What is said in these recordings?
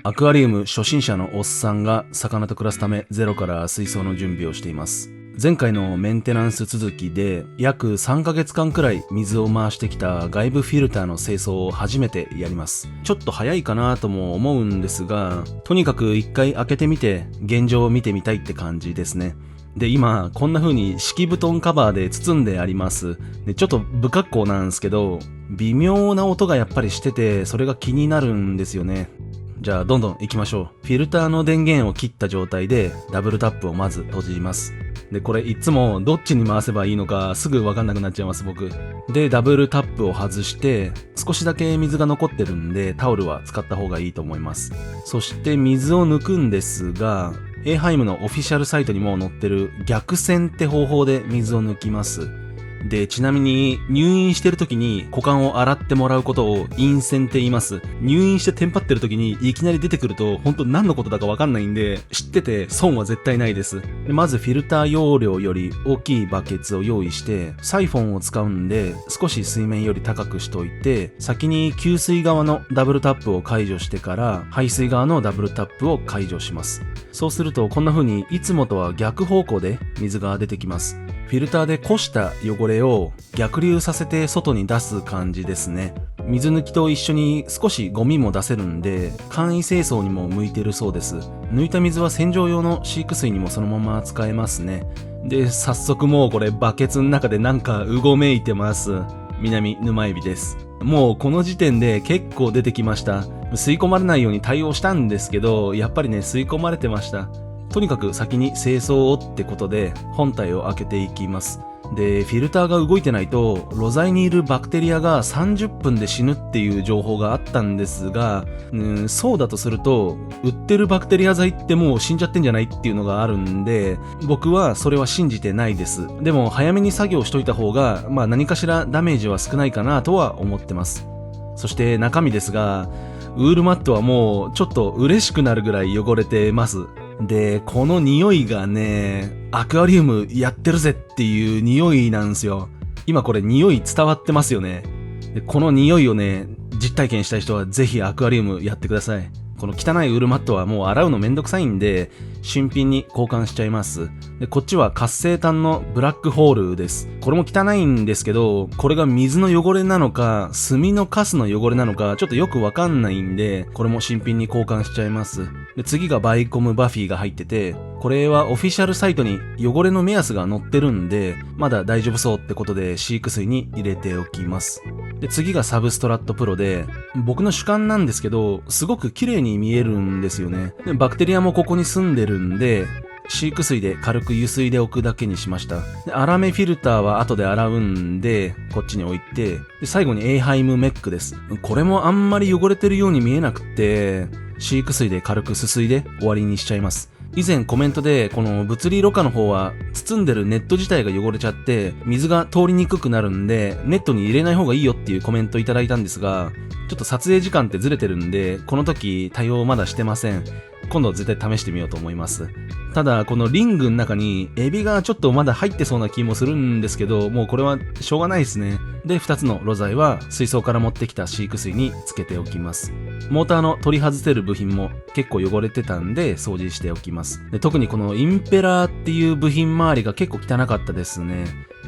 アクアリウム初心者のおっさんが魚と暮らすためゼロから水槽の準備をしています。前回のメンテナンス続きで約3ヶ月間くらい水を回してきた外部フィルターの清掃を初めてやります。ちょっと早いかなとも思うんですが、とにかく一回開けてみて現状を見てみたいって感じですね。で、今こんな風に敷布団カバーで包んであります。で、ちょっと不格好なんですけど、微妙な音がやっぱりしてて、それが気になるんですよね。じゃあどんどん行きましょう。フィルターの電源を切った状態でダブルタップをまず閉じます。で、これいつもどっちに回せばいいのかすぐわかんなくなっちゃいます、僕。で、ダブルタップを外して少しだけ水が残ってるんでタオルは使った方がいいと思います。そして水を抜くんですが、エーハイムのオフィシャルサイトにも載ってる逆線って方法で水を抜きます。で、ちなみに入院してる時に股間を洗ってもらうことを陰線って言います。入院してテンパってる時にいきなり出てくると本当何のことだかわかんないんで、知ってて損は絶対ないです。で、まずフィルター容量より大きいバケツを用意してサイフォンを使うんで少し水面より高くしといて、先に給水側のダブルタップを解除してから排水側のダブルタップを解除します。そうするとこんな風にいつもとは逆方向で水が出てきます。フィルターでこした汚れを逆流させて外に出す感じですね。水抜きと一緒に少しゴミも出せるんで簡易清掃にも向いてるそうです。抜いた水は洗浄用の飼育水にもそのまま使えますね。で、早速もうこれバケツの中でなんかうごめいてます。南沼エビです。もうこの時点で結構出てきました。吸い込まれないように対応したんですけど、やっぱりね、吸い込まれてました。とにかく先に清掃をってことで本体を開けていきます。で、フィルターが動いてないと露材にいるバクテリアが30分で死ぬっていう情報があったんですが、そうだとすると売ってるバクテリア剤ってもう死んじゃってんじゃないっていうのがあるんで、僕はそれは信じてないです。でも早めに作業しといた方が何かしらダメージは少ないかなとは思ってます。そして中身ですが、ウールマットはもうちょっと嬉しくなるぐらい汚れてます。で、この匂いがね、アクアリウムやってるぜっていう匂いなんですよ。今これ匂い伝わってますよね。で、この匂いをね、実体験したい人はぜひアクアリウムやってください。この汚いウールマットはもう洗うのめんどくさいんで、新品に交換しちゃいます。で、こっちは活性炭のブラックホールです。これも汚いんですけど、これが水の汚れなのか、炭のカスの汚れなのか、ちょっとよくわかんないんで、これも新品に交換しちゃいます。で、次がバイコムバフィーが入ってて、これはオフィシャルサイトに汚れの目安が載ってるんで、まだ大丈夫そうってことで飼育水に入れておきます。で、次がサブストラットプロで、僕の主観なんですけど、すごく綺麗に見えるんですよね。で、バクテリアもここに住んでるんで、飼育水で軽く湯水で置くだけにしました。で、粗めフィルターは後で洗うんで、こっちに置いて、で、最後にエイハイムメックです。これもあんまり汚れてるように見えなくて、飼育水で軽くすすいで終わりにしちゃいます。以前コメントでこの物理ろ過の方は包んでるネット自体が汚れちゃって水が通りにくくなるんでネットに入れない方がいいよっていうコメントいただいたんですが、ちょっと撮影時間ってずれてるんでこの時対応まだしてません。今度絶対試してみようと思います。ただこのリングの中にエビがちょっとまだ入ってそうな気もするんですけど、もうこれはしょうがないですね。で、2つの露材は水槽から持ってきた飼育水につけておきます。モーターの取り外せる部品も結構汚れてたんで掃除しておきます。で、特にこのインペラーっていう部品周りが結構汚かったですね。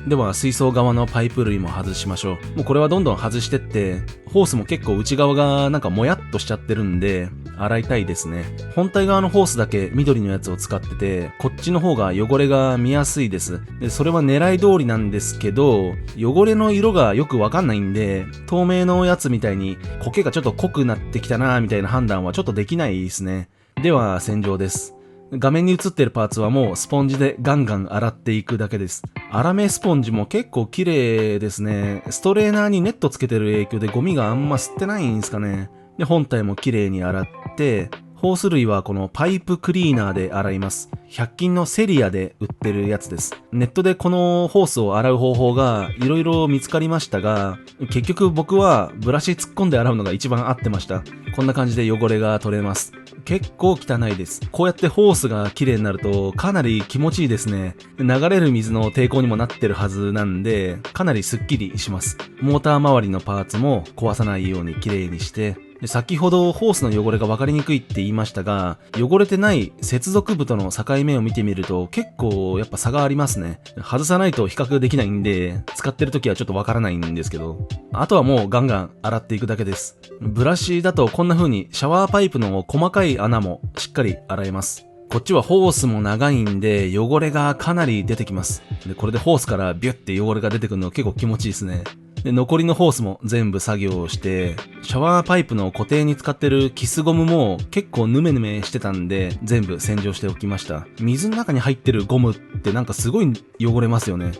では水槽側のパイプ類も外しましょう。もうこれはどんどん外してって、ホースも結構内側がなんかもやっとしちゃってるんで洗いたいですね。本体側のホースだけ緑のやつを使ってて、こっちの方が汚れが見やすいです。で、それは狙い通りなんですけど、汚れの色がよくわかんないんで、透明のやつみたいに苔がちょっと濃くなってきたなみたいな判断はちょっとできないですね。では洗浄です。画面に映ってるパーツはもうスポンジでガンガン洗っていくだけです。粗めスポンジも結構綺麗ですね。ストレーナーにネットつけてる影響でゴミがあんま吸ってないんですかね。で、本体も綺麗に洗って、ホース類はこのパイプクリーナーで洗います。100均のセリアで売ってるやつです。ネットでこのホースを洗う方法がいろいろ見つかりましたが、結局僕はブラシ突っ込んで洗うのが一番合ってました。こんな感じで汚れが取れます。結構汚いです。こうやってホースが綺麗になるとかなり気持ちいいですね。流れる水の抵抗にもなってるはずなんで、かなりスッキリします。モーター周りのパーツも壊さないように綺麗にして、で、先ほどホースの汚れが分かりにくいって言いましたが、汚れてない接続部との境目を見てみると結構やっぱ差がありますね。外さないと比較できないんで、使ってる時はちょっと分からないんですけど、あとはもうガンガン洗っていくだけです。ブラシだとこんな風にシャワーパイプの細かい穴もしっかり洗えます。こっちはホースも長いんで汚れがかなり出てきます。で、これでホースからビュッて汚れが出てくるの結構気持ちいいですね。で、残りのホースも全部作業して、シャワーパイプの固定に使ってるキスゴムも結構ヌメヌメしてたんで全部洗浄しておきました。水の中に入ってるゴムってなんかすごい汚れますよね。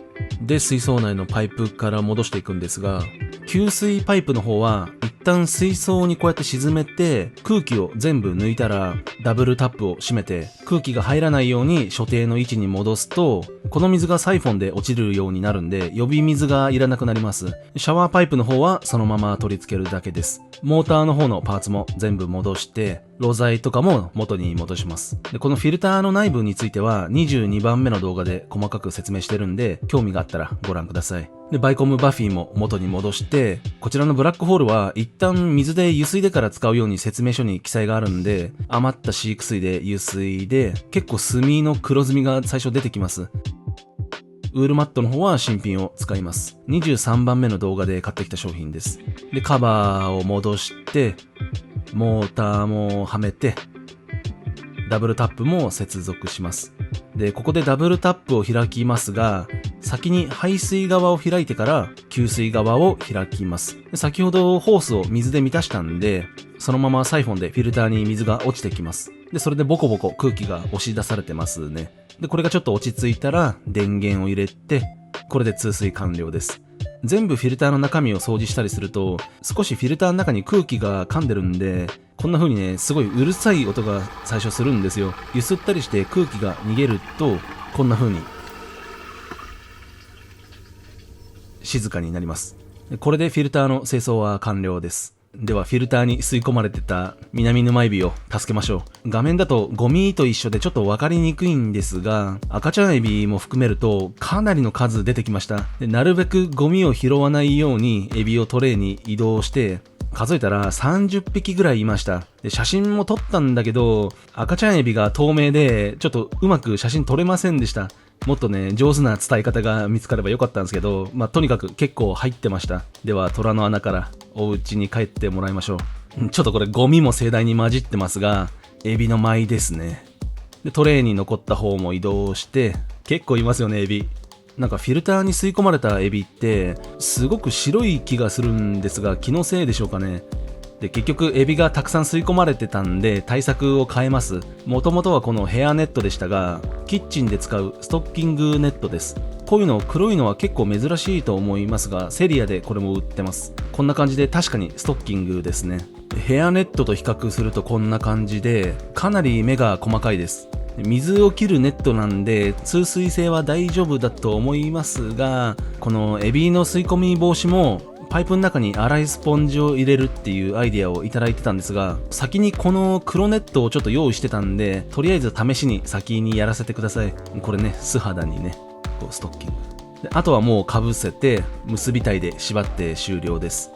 で、水槽内のパイプから戻していくんですが、給水パイプの方は一旦水槽にこうやって沈めて空気を全部抜いたらダブルタップを閉めて空気が入らないように所定の位置に戻すと、この水がサイフォンで落ちるようになるんで予備水がいらなくなります。シャワーパイプの方はそのまま取り付けるだけです。モーターの方のパーツも全部戻して炉材とかも元に戻します。で、このフィルターの内部については22番目の動画で細かく説明してるんで興味があったらご覧ください。で、バイコムバフィーも元に戻して、こちらのブラックホールは一旦水で湯水でから使うように説明書に記載があるんで、余った飼育水で湯水で、結構炭の黒ずみが最初出てきます。ウールマットの方は新品を使います。23番目の動画で買ってきた商品です。で、カバーを戻して、モーターもはめて、ダブルタップも接続します。で、ここでダブルタップを開きますが、先に排水側を開いてから給水側を開きます。先ほどホースを水で満たしたんで、そのままサイフォンでフィルターに水が落ちてきます。で、それでボコボコ空気が押し出されてますね。で、これがちょっと落ち着いたら電源を入れて、これで通水完了です。全部フィルターの中身を掃除したりすると、少しフィルターの中に空気が噛んでるんで、こんな風にね、すごいうるさい音が最初するんですよ。揺すったりして空気が逃げると、こんな風に静かになります。これでフィルターの清掃は完了です。ではフィルターに吸い込まれてた南沼エビを助けましょう。画面だとゴミと一緒でちょっと分かりにくいんですが、赤ちゃんエビも含めるとかなりの数出てきました。で、なるべくゴミを拾わないようにエビをトレイに移動して数えたら30匹ぐらいいました。で、写真も撮ったんだけど、赤ちゃんエビが透明でちょっとうまく写真撮れませんでした。もっとね、上手な伝え方が見つかればよかったんですけど、とにかく結構入ってました。では、虎の穴からお家に帰ってもらいましょう。ちょっとこれゴミも盛大に混じってますが、エビの舞ですね。で、トレイに残った方も移動して、結構いますよね、エビ。なんかフィルターに吸い込まれたエビって、すごく白い気がするんですが、気のせいでしょうかね。で、結局エビがたくさん吸い込まれてたんで対策を変えます。もともとはこのヘアネットでしたが、キッチンで使うストッキングネットです。こういうの黒いのは結構珍しいと思いますが、セリアでこれも売ってます。こんな感じで確かにストッキングですね。ヘアネットと比較するとこんな感じで、かなり目が細かいです。水を切るネットなんで通水性は大丈夫だと思いますが、このエビの吸い込み防止もパイプの中に粗いスポンジを入れるっていうアイデアをいただいてたんですが、先にこの黒ネットをちょっと用意してたんで、とりあえず試しに先にやらせてください。これね、素肌にね、こうストッキングで、あとはもうかぶせて結びたいで縛って終了です。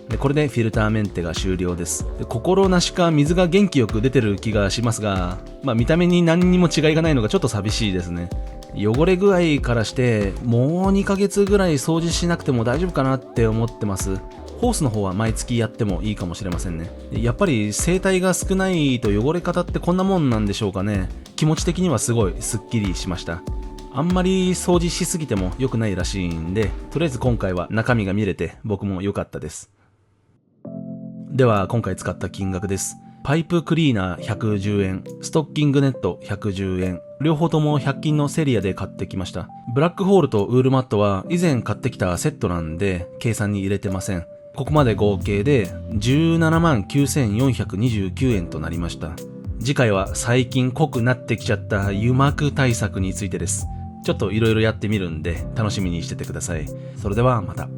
で、これでフィルターメンテが終了です。で、心なしか水が元気よく出てる気がしますが、見た目に何にも違いがないのがちょっと寂しいですね。汚れ具合からしてもう2ヶ月ぐらい掃除しなくても大丈夫かなって思ってます。ホースの方は毎月やってもいいかもしれませんね。やっぱり生体が少ないと汚れ方ってこんなもんなんでしょうかね。気持ち的にはすごいスッキリしました。あんまり掃除しすぎても良くないらしいんで、とりあえず今回は中身が見れて僕も良かったです。では今回使った金額です。パイプクリーナー110円、ストッキングネット110円、両方とも100均のセリアで買ってきました。ブラックホールとウールマットは以前買ってきたセットなんで計算に入れてません。ここまで合計で17万9429円となりました。次回は最近濃くなってきちゃった油膜対策についてです。ちょっといろいろやってみるんで楽しみにしててください。それではまた。